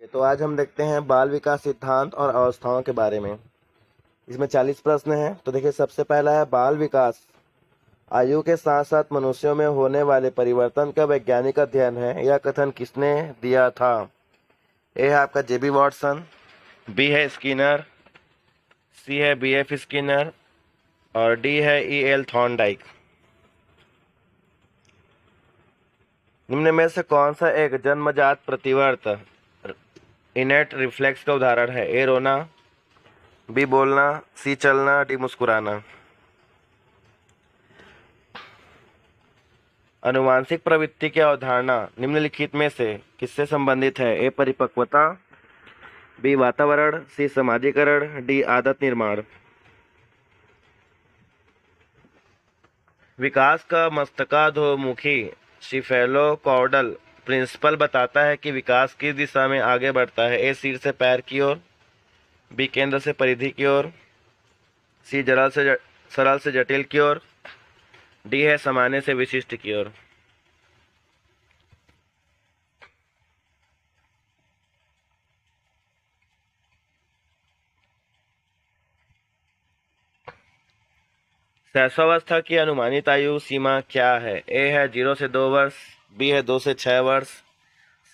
तो आज हम देखते हैं बाल विकास सिद्धांत और अवस्थाओं के बारे में। इसमें 40 प्रश्न हैं। तो देखिए, सबसे पहला है बाल विकास आयु के साथ साथ मनुष्यों में होने वाले परिवर्तन का वैज्ञानिक अध्ययन है। यह कथन किसने दिया था? ए है आपका जेबी वॉटसन, बी है स्किनर, सी है बीएफ स्किनर और डी है ई एल थॉर्नडाइक। निम्न में से कौन सा एक जन्मजात प्रतिवर्त इनेट रिफ्लेक्स का उदाहरण है? ए रोना, बी बोलना, सी चलना, डी मुस्कुराना। अनुवांशिक प्रवृत्ति की अवधारणा निम्नलिखित में से किससे संबंधित है? ए परिपक्वता, बी वातावरण, सी समाजीकरण, डी आदत निर्माण। विकास का मस्तकाधोमुखी सिफेलोकॉर्डल प्रिंसिपल बताता है कि विकास किस दिशा में आगे बढ़ता है? ए सिर से पैर की ओर, बी केंद्र से परिधि की ओर, सी सरल से जटिल की ओर, डी है सामान्य से विशिष्ट की ओर। शैशवावस्था की अनुमानित आयु सीमा क्या है? ए है 0 से 2 वर्ष, बी है 2 से 6 वर्ष,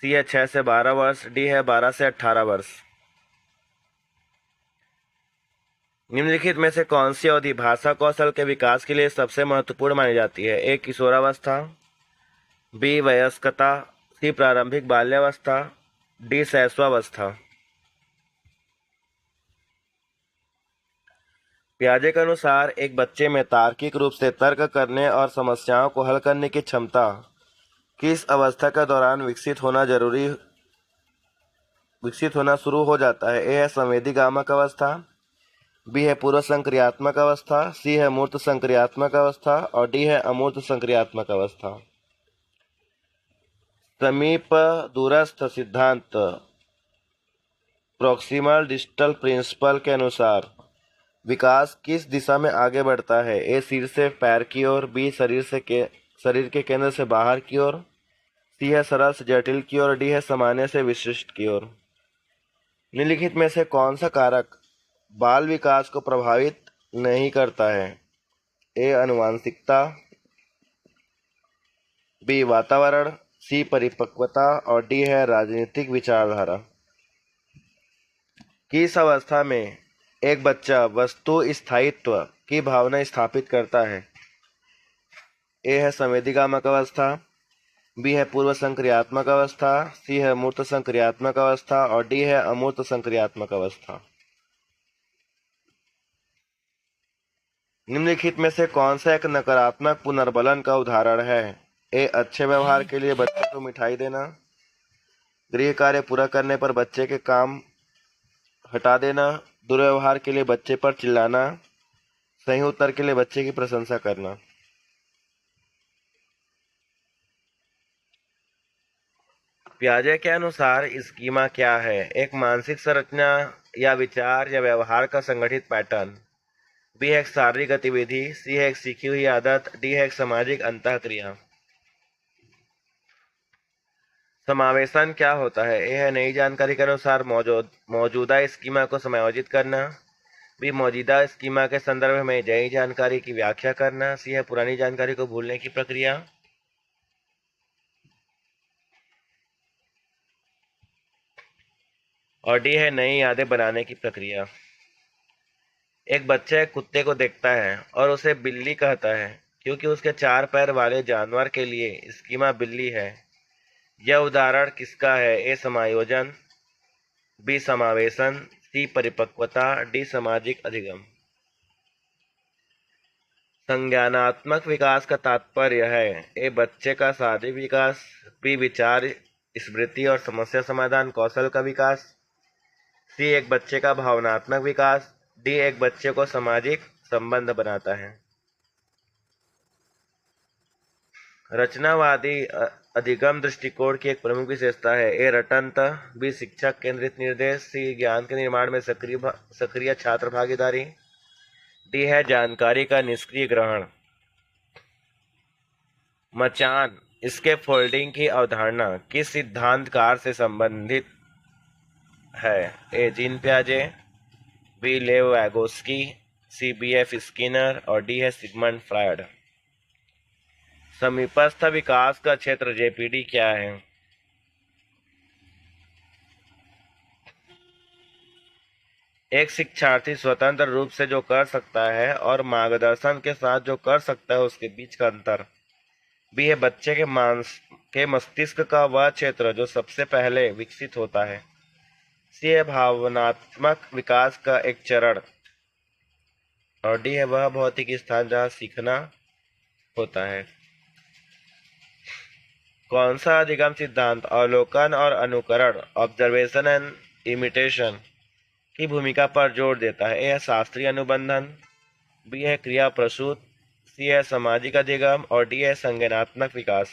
सी है 6 से 12 वर्ष, डी है 12 से 18 वर्ष। निम्नलिखित में से कौन सी अवधि भाषा कौशल के विकास के लिए सबसे महत्वपूर्ण मानी जाती है? ए किशोरावस्था, बी वयस्कता, सी प्रारंभिक बाल्यावस्था, डी शैशवावस्था। पियाजे के अनुसार एक बच्चे में तार्किक रूप से तर्क करने और समस्याओं को हल करने की क्षमता किस अवस्था के दौरान विकसित होना शुरू हो जाता है? ए है संवेदीगामक अवस्था, बी है पूर्व संक्रियात्मक अवस्था, सी है मूर्त संक्रियात्मक अवस्था और डी है अमूर्त संक्रियात्मक अवस्था। समीप दूरस्थ सिद्धांत प्रोक्सिमल डिस्टल प्रिंसिपल के अनुसार विकास किस दिशा में आगे बढ़ता है? ए सिर से पैर की ओर, बी शरीर के केंद्र से बाहर की ओर, सी है सरल से जटिल की ओर, डी है सामान्य से विशिष्ट की ओर। निम्नलिखित में से कौन सा कारक बाल विकास को प्रभावित नहीं करता है? ए आनुवंशिकता, बी वातावरण, सी परिपक्वता और डी है राजनीतिक विचारधारा। किस अवस्था में एक बच्चा वस्तु स्थायित्व की भावना स्थापित करता है? ए है संवेदीगामक अवस्था, बी है पूर्व संक्रियात्मक अवस्था, सी है मूर्त संक्रियात्मक अवस्था और डी है अमूर्त संक्रियात्मक अवस्था। निम्नलिखित में से कौन सा एक नकारात्मक पुनर्बलन का उदाहरण है? ए अच्छे व्यवहार के लिए बच्चे को मिठाई देना, गृह कार्य पूरा करने पर बच्चे के काम हटा देना, दुर्व्यवहार के लिए बच्चे पर चिल्लाना, सही उत्तर के लिए बच्चे की प्रशंसा करना। पियाजे के अनुसार स्कीमा क्या है? एक मानसिक संरचना या विचार या व्यवहार का संगठित पैटर्न, बी है एक शारीरिक गतिविधि, सी है एक सीखी हुई आदत, डी है एक सामाजिक अंतःक्रिया। समावेशन क्या होता है? ए है नई जानकारी के अनुसार मौजूदा स्कीमा को समायोजित करना, बी मौजूदा स्कीमा के संदर्भ में नई जानकारी की व्याख्या करना, सी है पुरानी जानकारी को भूलने की प्रक्रिया। और डी है नई यादें बनाने की प्रक्रिया। एक बच्चा एक कुत्ते को देखता है और उसे बिल्ली कहता है क्योंकि उसके 4 पैर वाले जानवर के लिए स्कीमा बिल्ली है। यह उदाहरण किसका है? ए समायोजन, बी समावेशन, सी परिपक्वता, डी सामाजिक अधिगम। संज्ञानात्मक विकास का तात्पर्य है? ए बच्चे का शारीरिक विकास, बी विचार स्मृति और समस्या समाधान कौशल का विकास, सी एक बच्चे का भावनात्मक विकास, डी एक बच्चे को सामाजिक संबंध बनाता है। रचनावादी अधिगम दृष्टिकोण की एक प्रमुख विशेषता है? ए रटनता, बी शिक्षक केंद्रित निर्देश, सी ज्ञान के निर्माण में सक्रिय छात्र भागीदारी, डी है जानकारी का निष्क्रिय ग्रहण। मचान स्कैफोल्डिंग की अवधारणा किस सिद्धांतकार से संबंधित है? ए जीन पियाजे, बी लेव वैगोस्की, सी बी एफ स्किनर और डी है सिगमंड फ्रायड। समीपस्थ विकास का क्षेत्र जेपीडी क्या है? एक शिक्षार्थी स्वतंत्र रूप से जो कर सकता है और मार्गदर्शन के साथ जो कर सकता है उसके बीच का अंतर। बी है बच्चे के मस्तिष्क का वह क्षेत्र जो सबसे पहले विकसित होता है। सी है भावनात्मक विकास का एक चरण और डी है वह भौतिक स्थान जहाँ सीखना होता है। कौन सा अधिगम सिद्धांत अवलोकन और अनुकरण ऑब्जर्वेशन एंड इमिटेशन की भूमिका पर जोर देता है? ए है शास्त्रीय अनुबंधन, बी है क्रिया प्रसूत, सी है सामाजिक अधिगम और डी है संज्ञानात्मक विकास।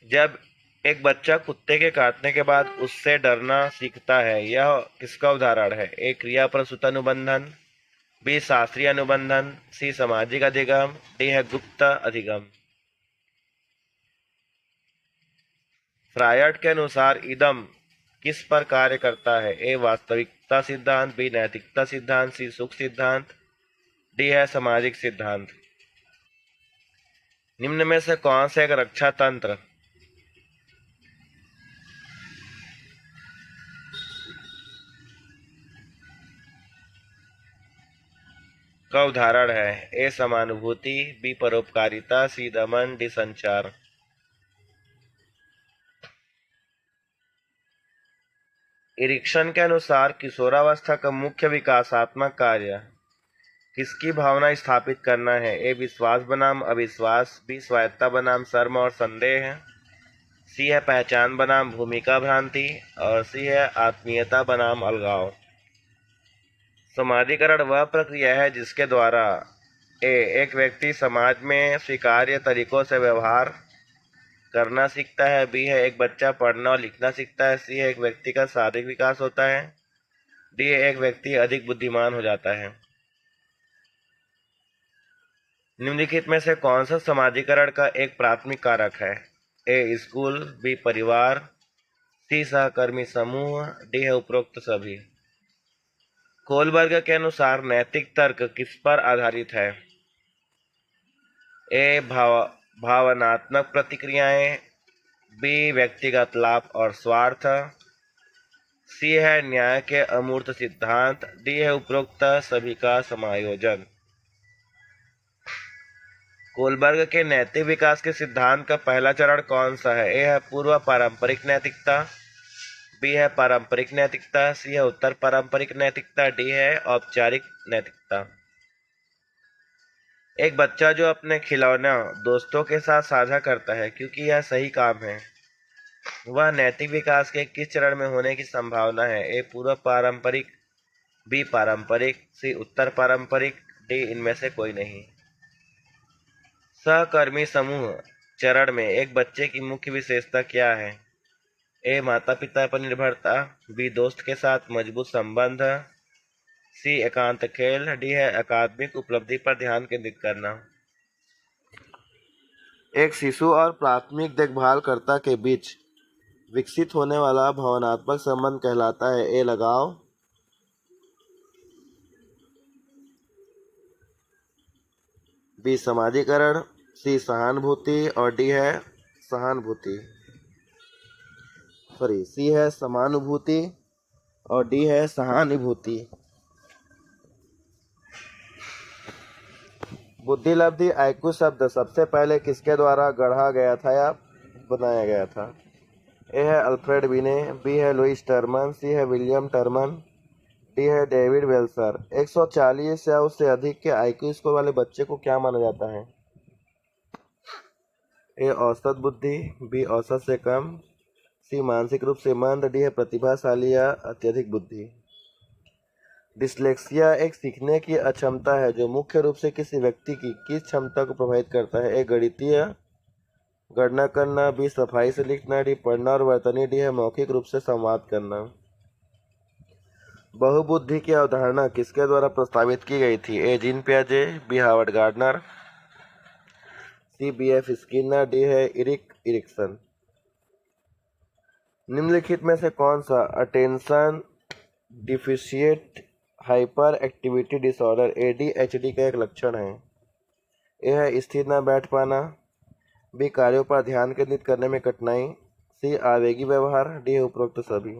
जब एक बच्चा कुत्ते के काटने के बाद उससे डरना सीखता है, यह किसका उदाहरण है? ए क्रिया प्रसूत अनुबंधन, बी शास्त्रीय अनुबंधन, सी सामाजिक अधिगम, डी है गुप्त अधिगम। फ्रायड के अनुसार इदम किस पर कार्य करता है? ए वास्तविकता सिद्धांत, बी नैतिकता सिद्धांत, सी सुख सिद्धांत, डी है सामाजिक सिद्धांत। निम्न में से कौन सा एक रक्षा तंत्र का उदाहरण है? ए समानुभूति, बी परोपकारिता, सी दमन, डी संचार। इरिक्सन के अनुसार किशोरावस्था का मुख्य विकासात्मक कार्य किसकी भावना स्थापित करना है? ए विश्वास बनाम अविश्वास, बी स्वायत्तता बनाम शर्म और संदेह, सी है पहचान बनाम भूमिका भ्रांति और सी है आत्मीयता बनाम अलगाव। समाजीकरण वह प्रक्रिया है जिसके द्वारा ए एक व्यक्ति समाज में स्वीकार्य तरीकों से व्यवहार करना सीखता है, बी है एक बच्चा पढ़ना और लिखना सीखता है, सी है एक व्यक्ति का शारीरिक विकास होता है, डी एक व्यक्ति अधिक बुद्धिमान हो जाता है। निम्नलिखित में से कौन सा समाजीकरण का एक प्राथमिक कारक है? ए स्कूल, बी परिवार, सी सहकर्मी समूह, डी है उपरोक्त सभी। कोलबर्ग के अनुसार नैतिक तर्क किस पर आधारित है? ए भावनात्मक प्रतिक्रियाएं, बी व्यक्तिगत लाभ और स्वार्थ, सी है न्याय के अमूर्त सिद्धांत, डी है उपरोक्त सभी का समायोजन। कोलबर्ग के नैतिक विकास के सिद्धांत का पहला चरण कौन सा है? ए है पूर्व पारंपरिक नैतिकता, बी है पारंपरिक नैतिकता, सी है उत्तर पारंपरिक नैतिकता, डी है औपचारिक नैतिकता। एक बच्चा जो अपने खिलौना दोस्तों के साथ साझा करता है क्योंकि यह सही काम है, वह नैतिक विकास के किस चरण में होने की संभावना है? ए पूर्व पारंपरिक, बी पारंपरिक, सी उत्तर पारंपरिक, डी इनमें से कोई नहीं। सहकर्मी समूह चरण में एक बच्चे की मुख्य विशेषता क्या है? ए माता पिता पर निर्भरता, बी दोस्त के साथ मजबूत संबंध, सी एकांत खेल, डी है अकादमिक उपलब्धि पर ध्यान केंद्रित करना। एक शिशु और प्राथमिक देखभालकर्ता के बीच विकसित होने वाला भावनात्मक संबंध कहलाता है? ए लगाव, बी समाजीकरण, सी सहानुभूति और डी है सहानुभूति, सॉरी सी है समानुभूति और डी है सहानुभूति। बुद्धिलब्धि आईक्यू शब्द सबसे पहले किसके द्वारा गढ़ा गया था या बनाया गया था? ए है अल्फ्रेड बिने, बी है लुइस टर्मन, सी है विलियम टर्मन, डी है डेविड वेल्सर। 140 या उससे अधिक के आईक्यू स्कोर वाले बच्चे को क्या माना जाता है? ए औसत बुद्धि, बी औसत से कम, सी मानसिक रूप से मंद, डी है प्रतिभाशाली या अत्यधिक बुद्धि। डिस्लेक्सिया एक सीखने की अक्षमता है जो मुख्य रूप से किसी व्यक्ति की किस क्षमता को प्रभावित करता है? ए गणितीय गणना करना, बी सफाई से लिखना, डी पढ़ना और वर्तनी, डी है मौखिक रूप से संवाद करना। बहुबुद्धि की अवधारणा किसके द्वारा प्रस्तावित की गई थी? ए जीन पियाजे, B Harvard Gardner, C B F Skinner, D है इरिक इरिक्सन। निम्नलिखित में से कौन सा attention deficit hyperactivity disorder ADHD का एक लक्षण है? ए है स्थिर न बैठ पाना, बी कार्यों पर ध्यान केंद्रित करने में कठिनाई, सी आवेगी व्यवहार, डी है उपरोक्त सभी।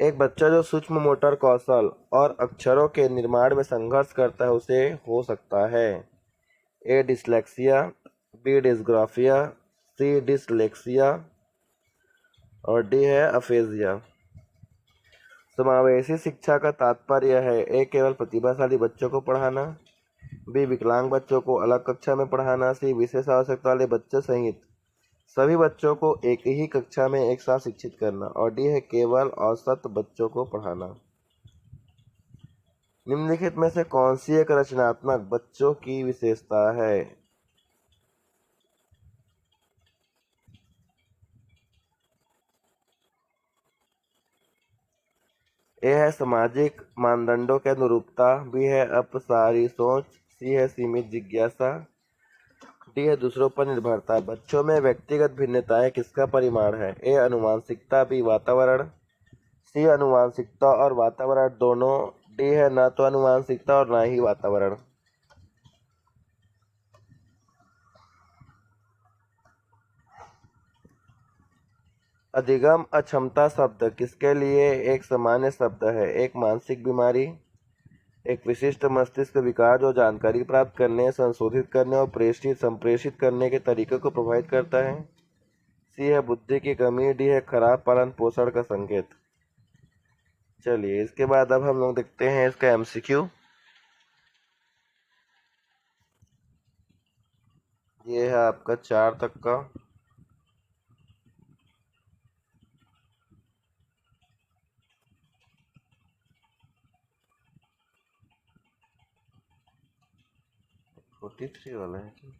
एक बच्चा जो सूक्ष्म मोटर कौशल और अक्षरों के निर्माण में संघर्ष करता है उसे हो सकता है ए डिसलेक्सिया, बी डिस्ग्राफिया, सी डिसलेक्सिया और डी है अफेजिया। समावेशी शिक्षा का तात्पर्य है ए केवल प्रतिभाशाली बच्चों को पढ़ाना, बी विकलांग बच्चों को अलग कक्षा में पढ़ाना, सी विशेष आवश्यकता वाले बच्चे सहित सभी बच्चों को एक ही कक्षा में एक साथ शिक्षित करना और डी है केवल औसत बच्चों को पढ़ाना। निम्नलिखित में से कौन सी एक रचनात्मक बच्चों की विशेषता है? ए है सामाजिक मानदंडों के अनुरूपता, बी है अपसारी सोच, सी है सीमित जिज्ञासा, डी है दूसरों पर निर्भरता। बच्चों में व्यक्तिगत भिन्नताएं किसका परिमाण है? ए अनुवांशिकता, बी वातावरण, सी अनुवांशिकता और वातावरण दोनों, डी है न तो अनुवांशिकता और न ही वातावरण। अधिगम अक्षमता शब्द किसके लिए एक सामान्य शब्द है? एक मानसिक बीमारी, एक विशिष्ट मस्तिष्क विकार जो जानकारी प्राप्त करने, संशोधित करने और संप्रेषित करने के तरीके को प्रभावित करता है, सी है बुद्धि की कमी, डी है खराब पालन पोषण का संकेत। चलिए इसके बाद अब हम लोग देखते हैं इसका MCQ। ये है आपका 4 तक का। फोर्टी 43 वाला है क्या?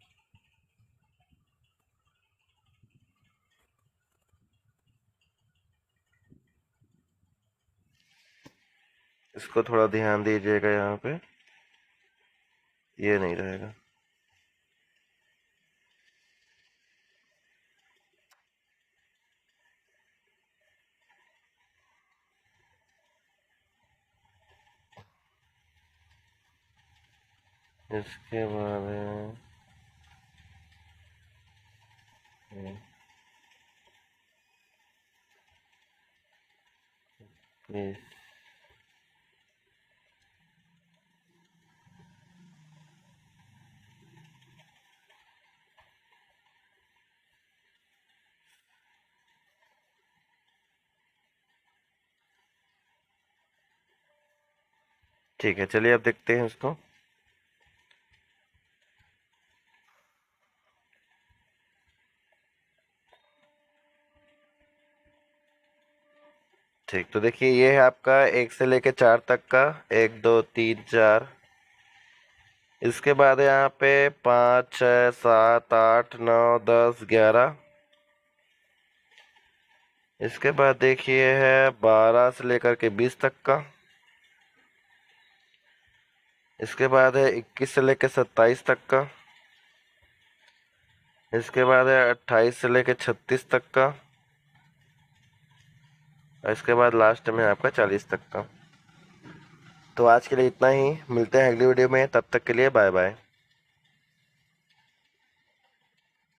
इसको थोड़ा ध्यान दीजिएगा, यहाँ पे ये नहीं रहेगा। इसके बाद है ठीक है। चलिए अब देखते हैं इसको। ठीक, तो देखिए ये है आपका 1 से लेके 4 तक का, 1 2 3 4। इसके बाद यहाँ पे 5 6 7 8 9 10 11। इसके बाद देखिए है 12 से लेकर के 20 तक का। इसके बाद है 21 से लेकर 27 तक का। इसके बाद है 28 से लेकर 36 तक का। और इसके बाद लास्ट में आपका 40 तक का। तो आज के लिए इतना ही, मिलते हैं अगली वीडियो में, तब तक के लिए बाय बाय।